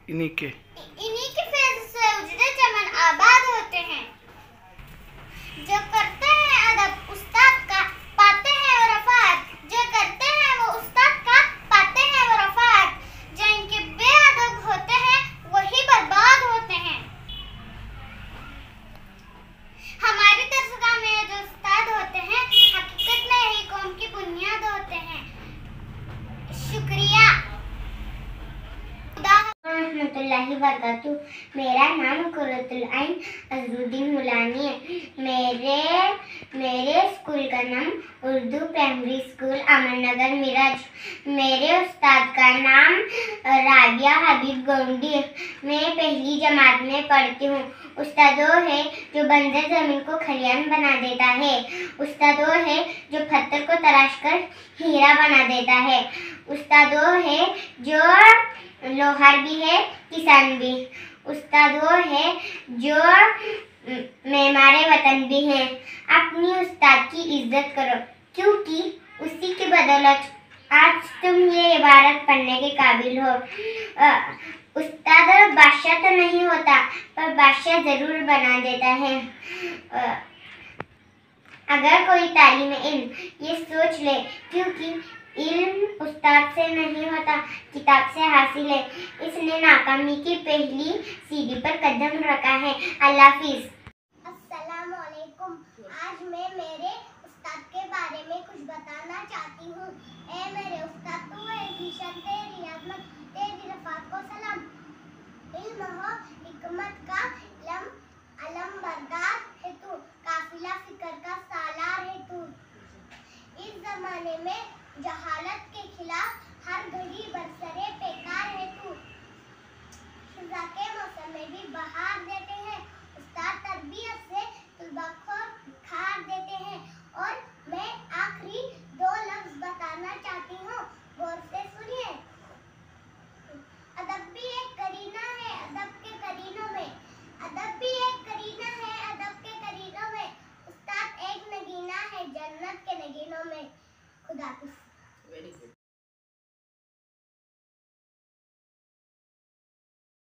इन्हीं के फैज़ से उजड़े चमन आबाद होते हैं। जो करते हैं अदब उस्ताद का पाते हैं वो रफ़ात, जो करते हैं वो उस्ताद का पाते हैं वो रफ़ात। जो इनके बेअदब होते हैं वही बर्बाद होते हैं। हमारी दरसगाह में जो उस्ताद होते हैं हकीकत में यही कौम की बुनियाद होते हैं। शुक्रिया। रहमतुल्लाहि व बरकातुहू। मेरा नाम कुर्रतुल ऐन अज़रुद्दीन मुलानी है। मेरे स्कूल का नाम उर्दू प्राइमरी स्कूल अमननगर मिराज। मेरे उस्ताद का नाम राबिया हबीब गोंडी है। मैं पहली जमात में पढ़ती हूँ। उस्ताद वो है जो बंजर जमीन को खलियान बना देता है। उस्ताद वो है जो पत्थर को तराश कर हीरा बना देता है। उस्ताद वो है जो लोहार भी है किसान भी। उस्ताद वो है जो मेमारे वतन भी हैं। अपनी उस्ताद की इज्जत करो क्योंकि उसी की बदौलत आज तुम ये इबारत पढ़ने के काबिल हो। उस्ताद बादशाह तो नहीं होता पर बादशाह जरूर बना देता है। अगर कोई तालीम इल्म ये सोच ले क्योंकि इल्म उस्ताद से नहीं होता किताब से हासिल है, इसने नाकामी की पहली सीढ़ी पर कदम रखा है। अल्लाह हाफिज। अस्सलामु अलैकुम। आज मैं मेरे उस्ताद के बारे में कुछ बताना चाहती हूँ। ए मेरे